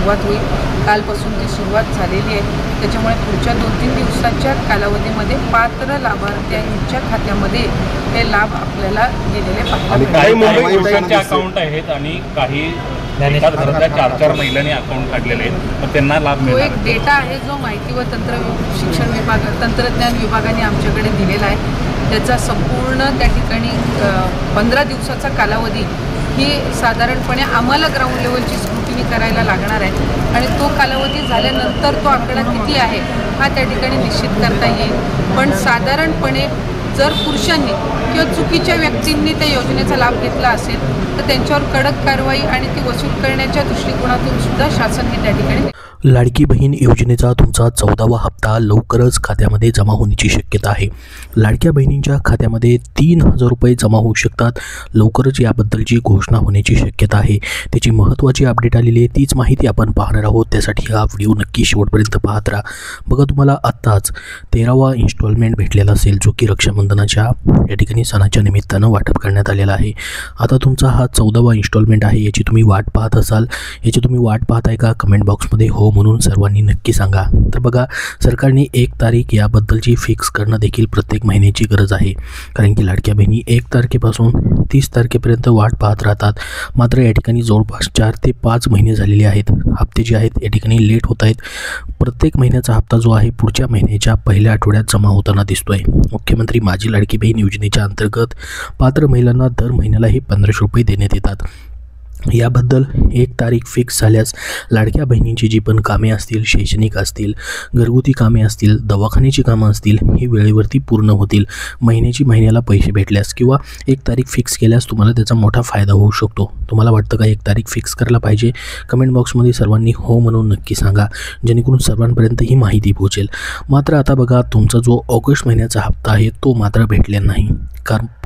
सुरुवात होईल। कालपासून ती सुरुवात झालेली आहे। त्याच्यामुळे पुढच्या 2-3 दिवसाच्या कालावधीमध्ये पात्र लाभार्थ्यांच्या खात्यामध्ये हे लाभ आपल्याला गेलेले पाहायला काही मुंबई पुरुषांचे अकाउंट आहेत आणि काही एकाच घरातल्या 4-4 महिलांनी अकाउंट काढलेले आहेत, तर त्यांना लाभ मिळणार। तो एक डेटा आहे जो माहिती व तंत्रज्ञान विभागाने आमच्याकडे दिलेला आहे। त्याचा संपूर्ण त्या ठिकाणी 15 दिवसाचा कालावधी ही साधारणपणे आम्हाला ग्राउंड लेवलची स्क्रुटिनी करायला लागणार आहे आणि तो कालावधी झाल्यानंतर तो आकडा किती आहे हा त्या ठिकाणी निश्चित करता येईल। पण साधारणपणे जर पुरुषांनी किंवा चुकीच्या व्यक्तींनी त्या योजनेचा लाभ घेतला असेल तर त्यांच्यावर कडक कारवाई आणि ती वसूल करण्याच्या दृष्टिकोनातून सुद्धा शासन हे त्या ठिकाणी लाडकी बहीण योजनेचा तुमचा 14वा हप्ता लवकरच खात्यामध्ये जमा होण्याची शक्यता आहे। लाडक्या बहिणींच्या खात्यामध्ये 3000 रुपये जमा होऊ शकतात। लवकरच याबद्दलची घोषणा होण्याची शक्यता आहे। त्याची महत्त्वाची अपडेट आलेली आहे, तीच माहिती आपण पाहणार आहोत। त्यासाठी हा व्हिडिओ नक्की शेवटपर्यंत पाहत राहा। बघा, तुम्हाला आत्ताच 13वा इन्स्टॉलमेंट भेटलेला असेल, जो की रक्षाबंधनाच्या या ठिकाणी सणाच्या निमित्तानं वाटप करण्यात आलेला आहे। आता तुमचा हा 14वा इन्स्टॉलमेंट आहे, याची तुम्ही वाट पाहत असाल। याची तुम्ही वाट पाहताय का? कमेंट बॉक्समध्ये हो म्हणून सर्वांनी नक्की सांगा। तर बघा, सरकारने 1 तारीख याबद्दलची फिक्स करणं देखील प्रत्येक महिन्याची गरज आहे, कारण की लाडक्या बहिणी 1 तारखेपासून 30 तारखेपर्यंत वाट पाहत राहतात। मात्र या ठिकाणी जवळपास 4 ते 5 महिने झालेले आहेत। हप्ते जे आहेत या ठिकाणी लेट होत आहेत। प्रत्येक महिन्याचा हप्ता जो आहे पुढच्या महिन्याच्या पहिल्या आठवड्यात जमा होताना दिसतोय। मुख्यमंत्री माझी लाडकी बहीण योजनेच्या अंतर्गत पात्र महिलांना दर महिन्याला हे 1500 रुपये देण्यात येतात। याबद्दल 1 तारीख फिक्स झाल्यास लाडक्या बहिणींची जी पण कामे असतील, शैक्षणिक असतील, घरगुती कामे असतील, दवाखान्याची कामं असतील, ही वेळेवरती पूर्ण होतील। महिन्याला पैसे भेटल्यास किंवा 1 तारीख फिक्स केल्यास तुम्हाला त्याचा मोठा फायदा होऊ शकतो। तुम्हाला वाटतं का 1 तारीख फिक्स करायला पाहिजे? कमेंट बॉक्समध्ये सर्वांनी हो म्हणून नक्की सांगा, जेणेकरून सर्वांपर्यंत ही माहिती पोहोचेल। मात्र आता बघा, तुमचा जो ऑगस्ट महिन्याचा हप्ता आहे तो मात्र भेटलेला नाही,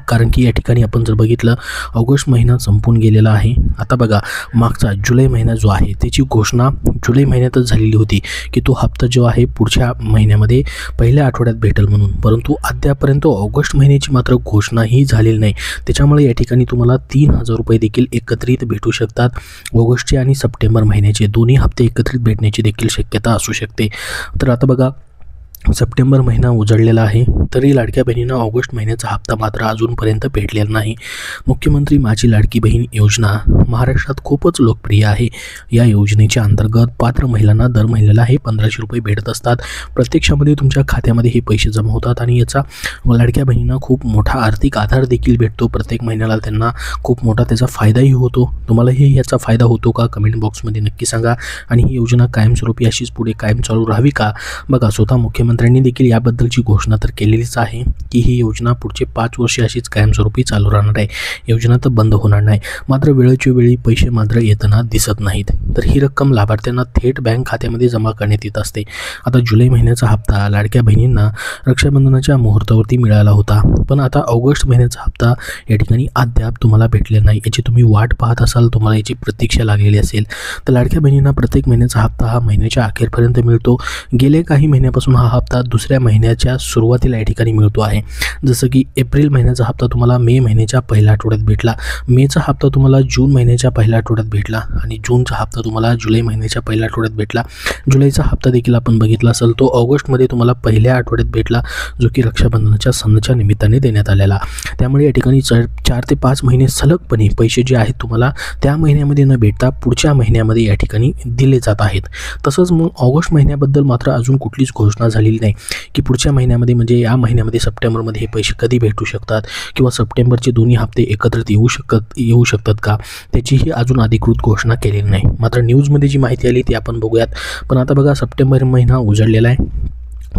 कारण की या ठिकाणी आपण जर बघितलं, ऑगस्ट महिना संपून गेलेला आहे। आता बघा, मागचा जुलै महिना जो आहे त्याची घोषणा जुलै महिन्यातच झालेली होती की तो हप्ता जो आहे पुढच्या महिन्यामध्ये पहिल्या आठवड्यात भेटेल म्हणून, परंतु अद्यापर्यंत ऑगस्ट महिन्याची मात्र घोषणाही झालेली नाही। त्याच्यामुळे या ठिकाणी तुम्हाला 3000 रुपये देखील एकत्रित भेटू शकतात। ऑगस्टचे आणि सप्टेंबर महिन्याचे दोन्ही हप्ते एकत्रित भेटण्याची देखील शक्यता असू शकते। तर आता बघा, सप्टेंबर महिना उजळलेला आहे, तरी लाडक्या बहिणींना ऑगस्ट महिन्याचा हप्ता मात्र अजूनपर्यंत भेटलेला नाही। मुख्यमंत्री माझी लाडकी बहीण योजना महाराष्ट्रात खूपच लोकप्रिय आहे। या योजनेच्या अंतर्गत पात्र महिलांना दर महिन्याला हे 1500 रुपये भेटत असतात। प्रत्यक्षामध्ये तुमच्या खात्यामध्ये हे पैसे जमा होतात आणि याचा लाडक्या बहिणींना खूप मोठा आर्थिक आधार देखील भेटतो। प्रत्येक महिन्याला त्यांना खूप मोठा त्याचा फायदाही होतो। तुम्हालाही याचा फायदा होतो का? कमेंट बॉक्समध्ये नक्की सांगा। आणि ही योजना कायमस्वरूपी अशीच पुढे कायम चालू राहावी का? बघा, स्वतः मुख्यमंत्र्यांनी देखील याबद्दलची घोषणा तर केलेलीच आहे की ही योजना पुढचे 5 वर्षे अशीच कायमस्वरूपी चालू राहणार आहे। योजना तर बंद होणार नाही, मात्र वेळेच्या वेळी पैसे मात्र येताना दिसत नाहीत। तर ही रक्कम लाभार्थ्यांना थेट बँक खात्यामध्ये जमा करण्यात येत असते। आता जुलै महिन्याचा हप्ता लाडक्या बहिणींना रक्षाबंधनाच्या मुहूर्तावरती मिळाला होता, पण आता ऑगस्ट महिन्याचा हप्ता या ठिकाणी अद्याप तुम्हाला भेटलेला नाही। याची तुम्ही वाट पाहत असाल, तुम्हाला याची प्रतीक्षा लागलेली असेल। तर लाडक्या बहिणींना प्रत्येक महिन्याचा हप्ता हा महिन्याच्या अखेरपर्यंत मिळतो। गेले काही महिन्यापासून हा हप्ता दुसऱ्या महिन्याच्या सुरुवातीला या ठिकाणी मिळतो आहे। जसं की एप्रिल महिन्याचा हप्ता तुम्हाला मे महिन्याच्या पहिल्या आठवड्यात भेटला, मेचा हप्ता तुम्हाला जून महिन्याच्या पहिल्या आठवड्यात भेटला आणि जूनचा हप्ता तुम्हाला जुलै महिन्याच्या पहिल्या आठवड्यात भेटला। जुलैचा हप्ता देखील आपण बघितला असेल, तो ऑगस्टमध्ये तुम्हाला पहिल्या आठवड्यात भेटला, जो की रक्षाबंधनाच्या सणाच्या निमित्ताने देण्यात आलेला। त्यामुळे या ठिकाणी 4 ते 5 महिने सलगपणे पैसे जे आहेत तुम्हाला त्या महिन्यामध्ये न भेटता पुढच्या महिन्यामध्ये या ठिकाणी दिले जात आहेत। तसंच मग ऑगस्ट महिन्याबद्दल मात्र अजून कुठलीच घोषणा झालेली नाही की पुढच्या महिन्यामध्ये म्हणजे या महिन्यामध्ये सप्टेंबरमध्ये हे पैसे कधी भेटू शकतात किंवा सप्टेंबरचे दोन्ही हप्ते एकत्रित येऊ शकतात का, त्याचीही अजून अधिकृत घोषणा केलेली नाही। मात्र न्यूजमध्ये जी माहिती आली ती आपण बघूयात। पण आता बघा, सप्टेंबर महिना उजळलेला आहे,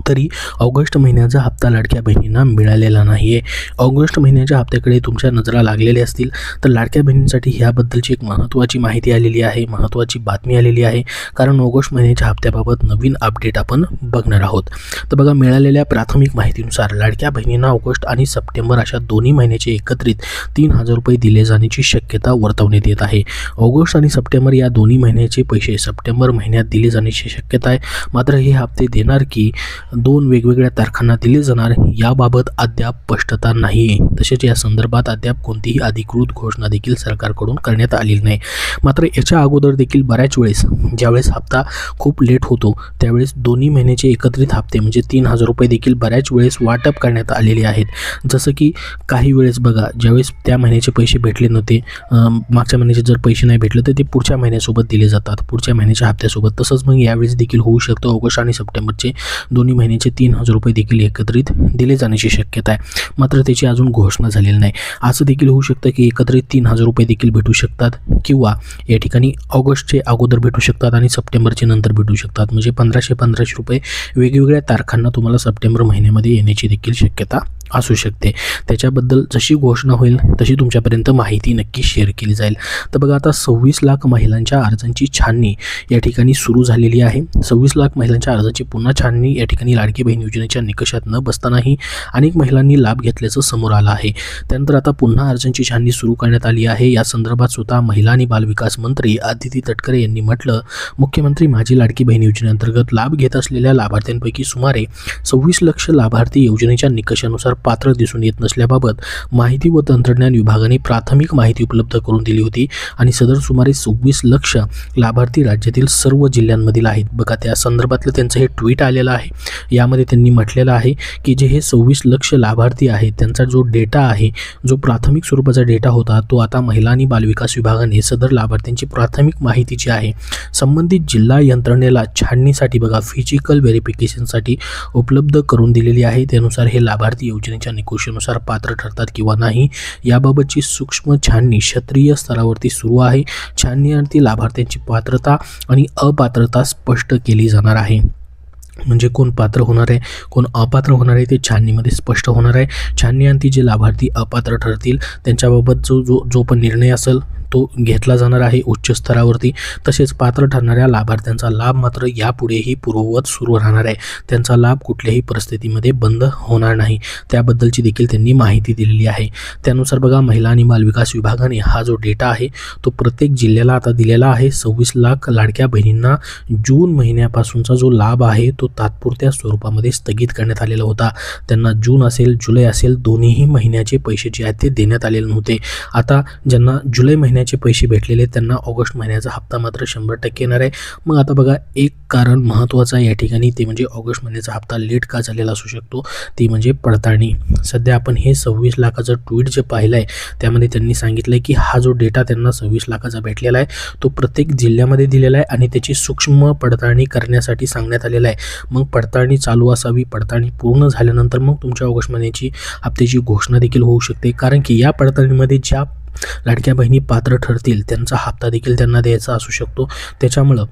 तरी ऑगस्ट महिन्याचा हप्ता लाडक्या बहिणींना मिळालेला नाही आहे। ऑगस्ट महिन्याच्या हप्त्याकडे तुमच्या नजरा लागलेल्या असतील तर लाडक्या बहिणींसाठी ह्याबद्दलची एक महत्त्वाची माहिती आलेली आहे, महत्त्वाची बातमी आलेली आहे, कारण ऑगस्ट महिन्याच्या हप्त्याबाबत नवीन अपडेट आपण बघणार आहोत। तर बघा, मिळालेल्या प्राथमिक माहितीनुसार लाडक्या बहिणींना ऑगस्ट आणि सप्टेंबर अशा दोन्ही महिन्याचे एकत्रित 3000 रुपये दिले जाण्याची शक्यता वर्तवण्यात येत आहे। ऑगस्ट आणि सप्टेंबर या दोन्ही महिन्याचे पैसे सप्टेंबर महिन्यात दिले जाण्याची शक्यता आहे। मात्र हे हप्ते देणार की 2 वेगवेगळ्या तारखांना दिले जाणार याबाबत अद्याप स्पष्टता नाही आहे. तसेच या संदर्भात अद्याप कोणतीही अधिकृत घोषणा देखील सरकारकडून करण्यात आलेली नाही. मात्र याच्या अगोदर देखील बऱ्याच वेळेस ज्यावेळेस हप्ता खूप लेट होतो त्यावेळेस दोन्ही महिन्याचे एकत्रित हप्ते म्हणजे 3,000 रुपये देखील बऱ्याच वेळेस वाटप करण्यात आलेले आहेत. जसं की काही वेळेस बघा ज्यावेळेस त्या महिन्याचे पैसे भेटले नव्हते, मागच्या महिन्याचे जर पैसे नाही भेटले तर ते पुढच्या महिन्यासोबत दिले जातात, पुढच्या महिन्याच्या हप्त्यासोबत. तसंच मग यावेळेस देखील होऊ शकतं. ऑगस्ट आणि सप्टेंबरचे दोन्ही महिन्याचे 3,000 रुपये देखील एकत्रित दिले जाण्याची शक्यता आहे. मात्र त्याची अजून घोषणा झालेली नाही. असं देखील होऊ शकतं की एकत्रित 3,000 रुपये देखील भेटू शकतात किंवा या ठिकाणी ऑगस्टचे अगोदर भेटू शकतात आणि सप्टेंबरचे नंतर भेटू शकतात. म्हणजे 1,500 रुपये वेगवेगळ्या तारखांना तुम्हाला सप्टेंबर महिन्यामध्ये येण्याची देखील शक्यता असू शकते. त्याच्याबद्दल जशी घोषणा होईल तशी तुमच्यापर्यंत माहिती नक्की शेअर केली जाईल. तर बघा आता 26 लाख महिलांच्या अर्जांची छाननी या ठिकाणी सुरू झालेली आहे. 26 लाख महिलांच्या अर्जाची पुन्हा छाननी या ठिकाणी लाडकी बहीण योजनेच्या निकषात न बसतानाही अनेक महिलांनी लाभ घेतल्याचं समोर आलं आहे. त्यानंतर आता पुन्हा अर्जांची छाननी सुरू करण्यात आली आहे. या संदर्भात स्वतः महिला आणि बालविकास मंत्री आदिती तटकरे यांनी म्हटलं, मुख्यमंत्री माझी लाडकी बहीण योजनेअंतर्गत लाभ घेत असलेल्या लाभार्थ्यांपैकी सुमारे 26 लाख लाभार्थी योजनेच्या निकषानुसार पात्र दिसून येत नसल्याबाबत माहिती व तंत्रज्ञान विभागाने प्राथमिक माहिती उपलब्ध करून दिली होती आणि सदर सुमारे 26 लाख लाभार्थी राज्यातील सर्व जिल्ह्यांमधील आहेत. बघा त्या संदर्भातलं त्यांचं हे ट्विट आलेलं आहे. यामध्ये त्यांनी म्हटलेलं आहे की जे हे 26 लाख लाभार्थी आहेत त्यांचा जो डेटा आहे, जो प्राथमिक स्वरूपाचा डेटा होता, तो आता महिला आणि बालविकास विभागाने सदर लाभार्थ्यांची प्राथमिक माहिती जी आहे संबंधित जिल्हा यंत्रणेला छाननीसाठी बघा फिजिकल व्हेरिफिकेशनसाठी उपलब्ध करून दिलेली आहे. त्यानुसार हे लाभार्थी योजनेच्या निकषानुसार पात्र ठरतात किंवा नाही याबाबतची सूक्ष्म छाननी क्षेत्रीय स्तरावरती सुरू आहे. छाननीअंती लाभार्थ्यांची पात्रता आणि अपात्रता स्पष्ट केली जाणार आहे. म्हणजे कोण पात्र होणार आहे कोण अपात्र होणार आहे ते छाननीमध्ये स्पष्ट होणार आहे. छाननीअंती जे लाभार्थी अपात्र ठरतील त्यांच्याबाबत जो पण निर्णय असेल तो घेतला जाणार आहे उच्च स्तरावरती. तसेच पात्र ठरणाऱ्या लाभार्थ्यांचा लाभ मात्र यापुढेही पूर्ववत सुरू राहणार आहे. त्यांचा लाभ कुठल्याही परिस्थितीमध्ये बंद होणार नाही. त्याबद्दलची देखील त्यांनी माहिती दिलेली आहे. त्यानुसार बघा महिला आणि बालविकास विभागाने हा जो डेटा आहे तो प्रत्येक जिल्ह्याला आता दिलेला आहे. 26 लाख लाडक्या बहिणींना जून महिन्यापासूनचा जो लाभ आहे तो तात्पुरत्या स्वरूपामध्ये स्थगित करण्यात आलेला होता. त्यांना जून असेल जुलै असेल दोन्हीही महिन्याचे पैसे जे आहेत ते देण्यात आलेले नव्हते. आता ज्यांना जुलै महिन्याचे पैसे भेटलेले त्यांना ऑगस्ट महिन्याचा हप्ता मात्र 100% येणार आहे. मग आता बघा एक कारण महत्त्वाचं आहे या ठिकाणी, ते म्हणजे ऑगस्ट महिन्याचा हप्ता लेट का झालेला असू शकतो ती म्हणजे पडताळणी. सध्या आपण हे 26 लाखाचं ट्विट जे पाहिलं आहे त्यामध्ये त्यांनी सांगितलं की हा जो डेटा त्यांना 26 लाखाचा भेटलेला आहे तो प्रत्येक जिल्ह्यामध्ये दिलेला आहे आणि त्याची सूक्ष्म पडताळणी करण्यासाठी सांगण्यात आलेलं आहे. मग पडताळणी चालू असावी. पडताळणी पूर्ण झाल्यानंतर मग तुमच्या ऑगस्ट महिन्याची हप्त्याची घोषणा देखील होऊ शकते. कारण की या पडताळणीमध्ये ज्या लाडक्या बहिणी पात्र ठरतील त्यांचा हप्ता देखील त्यांना द्यायचा असू शकतो. त्याच्यामुळं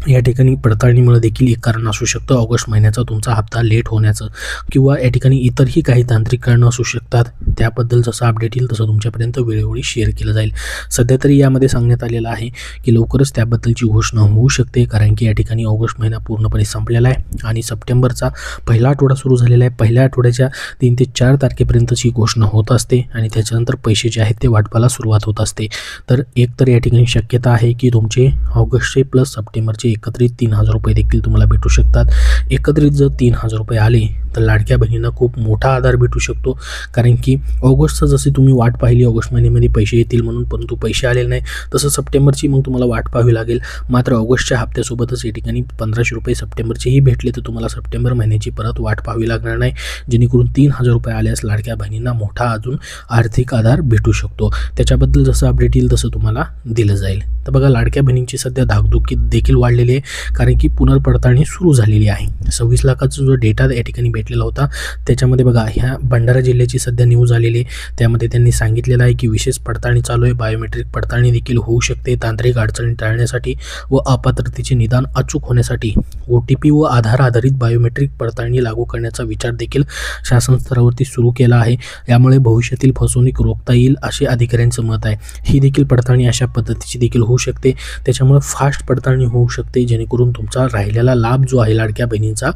या ठिकाणी पडताळणीमुळे देखील एक कारण असू शकतं ऑगस्ट महिन्याचा तुमचा हप्ता लेट होण्याचं, किंवा या ठिकाणी इतरही काही तांत्रिक कारणं असू शकतात. त्याबद्दल जसं अपडेट येईल तसं तुमच्यापर्यंत वेळोवेळी शेअर केलं जाईल. सध्या तरी यामध्ये सांगण्यात आलेलं आहे की लवकरच त्याबद्दलची घोषणा होऊ शकते, कारण की या ठिकाणी ऑगस्ट महिना पूर्णपणे संपलेला आहे आणि सप्टेंबरचा पहिला आठवडा सुरू झालेला आहे. पहिल्या आठवड्याच्या 3 ते 4 तारखेपर्यंतची घोषणा होत असते आणि त्याच्यानंतर पैसे जे आहेत ते वाटपाला सुरुवात होत असते. तर एकतर या ठिकाणी शक्यता आहे की तुमचे ऑगस्टचे प्लस सप्टेंबरचे एकत्रित 3,000 रुपये देखील तुम्हाला भेटू शकतात. एकत्रित जर 3,000 रुपये आले तर लाडक्या बहिणींना खूप मोठा आधार भेटू शकतो, कारण की ऑगस्टचं जशी तुम्ही वाट पाहिली ऑगस्ट महिन्यामध्ये पैसे येतील म्हणून, परंतु पैसे आलेले नाही, तसं सप्टेंबरची मग तुम्हाला वाट पाहावी लागेल. मात्र ऑगस्टच्या हप्त्यासोबतच या ठिकाणी 1,500 रुपये सप्टेंबरचेही भेटले तर तुम्हाला सप्टेंबर महिन्याची परत वाट पाहावी लागणार नाही, जेणेकरून 3,000 रुपये आल्यास लाडक्या बहिणींना मोठा अजून आर्थिक आधार भेटू शकतो. त्याच्याबद्दल जसं अपडेट येईल तसं तुम्हाला दिलं जाईल. तर बघा लाडक्या बहिणींची सध्या धाकधुकी देखील वाढलेली आहे, कारण की पुनर्पडताळणी सुरू झालेली आहे. 26 लाखाचा जो डेटा या ठिकाणी भेटलेला होता त्याच्यामध्ये बघा ह्या भंडारा जिल्ह्याची सध्या न्यूज आलेली आहे. त्यामध्ये त्यांनी सांगितलेलं आहे की विशेष पडताळणी चालू आहे. बायोमेट्रिक पडताळणी देखील होऊ शकते. तांत्रिक अडचणी टाळण्यासाठी व अपात्रतेचे निदान अचूक होण्यासाठी OTP व आधार आधारित बायोमेट्रिक पडताळणी लागू करण्याचा विचार देखील शासन स्तरावरती सुरू केला आहे. यामुळे भविष्यातील फसवणूक रोखता येईल असे अधिकाऱ्यांचं मत आहे. ही देखील पडताळणी अशा पद्धतीची देखील होऊ शकते. त्याच्यामुळे फास्ट पडताळणी होऊ शकते. शकते, जेणेकरून तुमचा राहिलेला लाभ जो आहे लाडक्या बहिणींचा,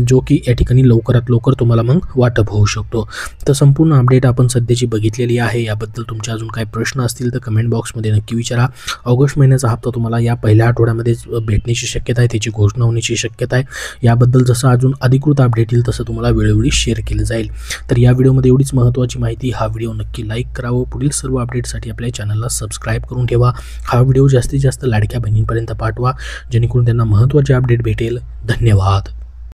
जो की या ठिकाणी लवकरात लवकर तुम्हाला मग वाटप होऊ शकतो. तर संपूर्ण अपडेट आपण सध्याची बघितलेली आहे. याबद्दल तुमचे अजून काही प्रश्न असतील तर कमेंट बॉक्समध्ये नक्की विचारा. ऑगस्ट महिन्याचा हप्ता तुम्हाला या पहिल्या आठवड्यामध्येच भेटण्याची शक्यता आहे, त्याची घोषणा होण्याची शक्यता आहे. याबद्दल जसं अजून अधिकृत अपडेट येईल तसं तुम्हाला वेळोवेळी शेअर केलं जाईल. तर या व्हिडिओमध्ये एवढीच महत्त्वाची माहिती. हा व्हिडिओ नक्की लाईक करावं. पुढील सर्व अपडेटसाठी आपल्या चॅनलला सबस्क्राईब करून ठेवा. हा व्हिडिओ जास्तीत जास्त लाडक्या बहिणींपर्यंत पाठवा, जेणेकरून त्यांना महत्त्वाचे अपडेट भेटेल. धन्यवाद.